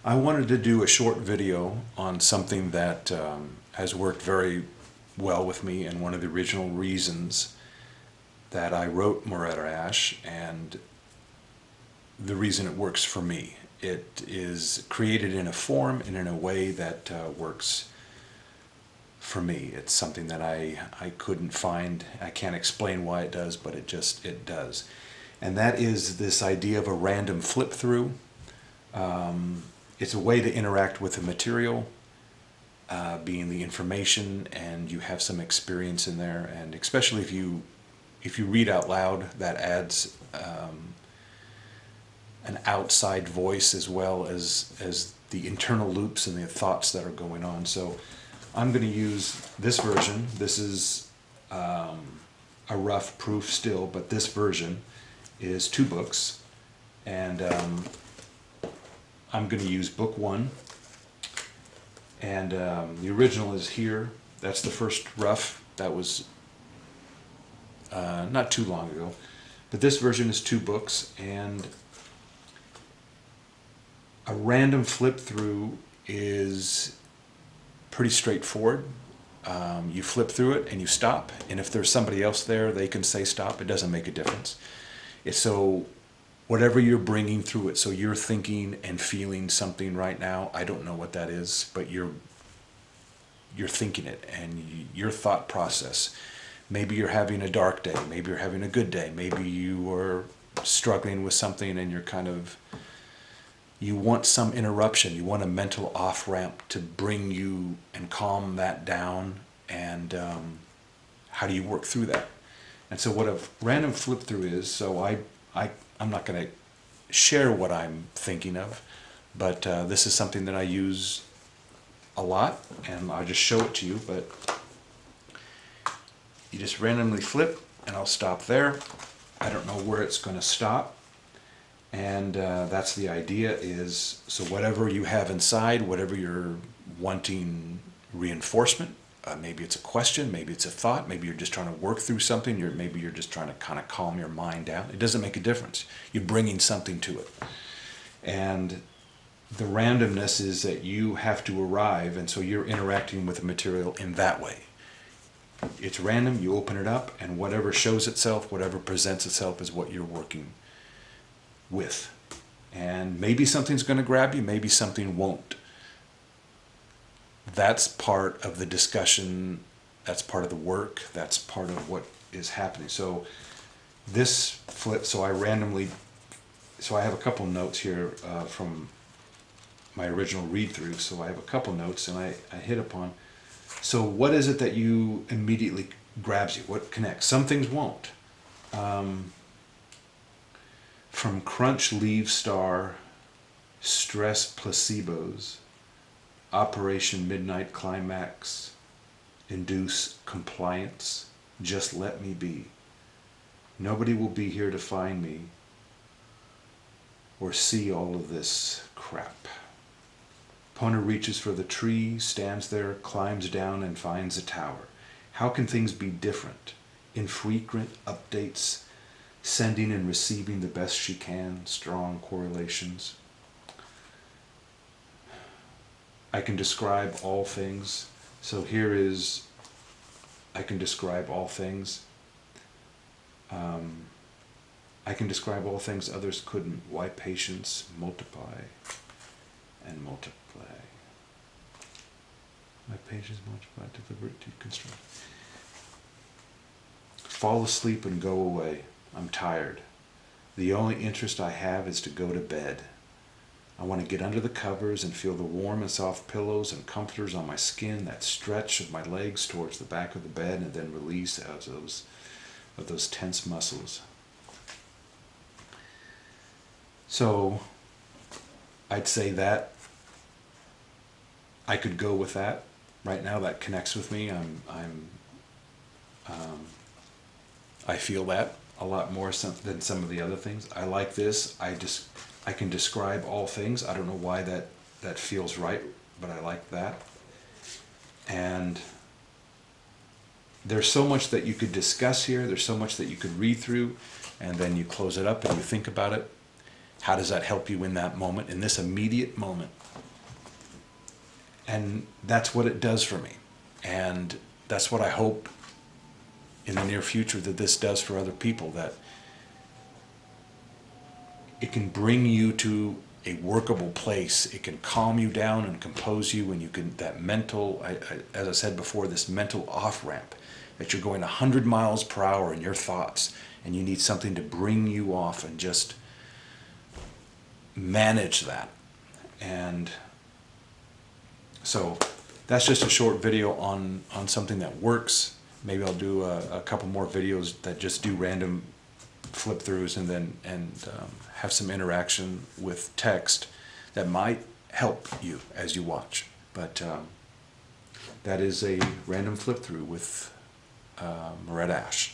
I wanted to do a short video on something that has worked very well with me, and one of the original reasons that I wrote Moretta Ash, and the reason it works for me. It is created in a form and in a way that works for me. It's something that I couldn't find. I can't explain why it does, but it does. And that is this idea of a random flip through. It's a way to interact with the material, being the information, and you have some experience in there. And especially if you read out loud, that adds an outside voice as well as the internal loops and the thoughts that are going on. So I'm going to use this version. This is a rough proof still, but this version is 2 books, and I'm going to use book 1, and the original is here. That's the first rough. That was not too long ago, but this version is 2 books, and a random flip through is pretty straightforward. You flip through it and you stop, and if there's somebody else there, they can say stop. It doesn't make a difference. So whatever you're bringing through it, so you're thinking and feeling something right now, I don't know what that is, but you're thinking it, and your thought process. Maybe you're having a dark day, maybe you're having a good day, maybe you are struggling with something and you want some interruption, you want a mental off-ramp to bring you and calm that down, and how do you work through that? And so what a random flip through is, so I'm not going to share what I'm thinking of, but this is something that I use a lot, and I'll just show it to you. But you just randomly flip, and I'll stop there. I don't know where it's going to stop, and that's the idea. Is so whatever you have inside, whatever you're wanting reinforcement, maybe it's a question, maybe it's a thought, maybe you're just trying to work through something, maybe you're just trying to kind of calm your mind down. It doesn't make a difference. You're bringing something to it. And the randomness is that you have to arrive, and so you're interacting with the material in that way. It's random, you open it up, and whatever shows itself, whatever presents itself is what you're working with. And maybe something's going to grab you, maybe something won't. That's part of the discussion, that's part of the work, that's part of what is happening. So this flip, so I have a couple notes here from my original read-through, so I have a couple notes, and I hit upon, so what is it that you immediately grabs you? What connects? Some things won't. From crunch, leave star, stress placebos, Operation Midnight Climax, induce compliance, just let me be. Nobody will be here to find me or see all of this crap. Pona reaches for the tree, stands there, climbs down, and finds a tower. How can things be different? Infrequent updates, sending and receiving the best she can, strong correlations. I can describe all things. So here is, I can describe all things. I can describe all things others couldn't. Why patience? Multiply and multiply. My patience multiply, deliberate deconstruct. Fall asleep and go away. I'm tired. The only interest I have is to go to bed. I want to get under the covers and feel the warm and soft pillows and comforters on my skin, that stretch of my legs towards the back of the bed, and then release of those tense muscles. So I'd say that I could go with that. Right now that connects with me. I feel that a lot more than some of the other things. I like this. I can describe all things. I don't know why that feels right, but I like that. And there's so much that you could discuss here. There's so much that you could read through, and then you close it up and you think about it. How does that help you in that moment, in this immediate moment? And that's what it does for me. And that's what I hope in the near future that this does for other people, that it can bring you to a workable place. It can calm you down and compose you, and you can, that mental, as I said before, this mental off-ramp, that you're going 100 miles per hour in your thoughts, and you need something to bring you off and just manage that. And so that's just a short video on something that works. Maybe I'll do a couple more videos that just do random flip throughs and then have some interaction with text that might help you as you watch. But that is a random flip through with Moretta Ash.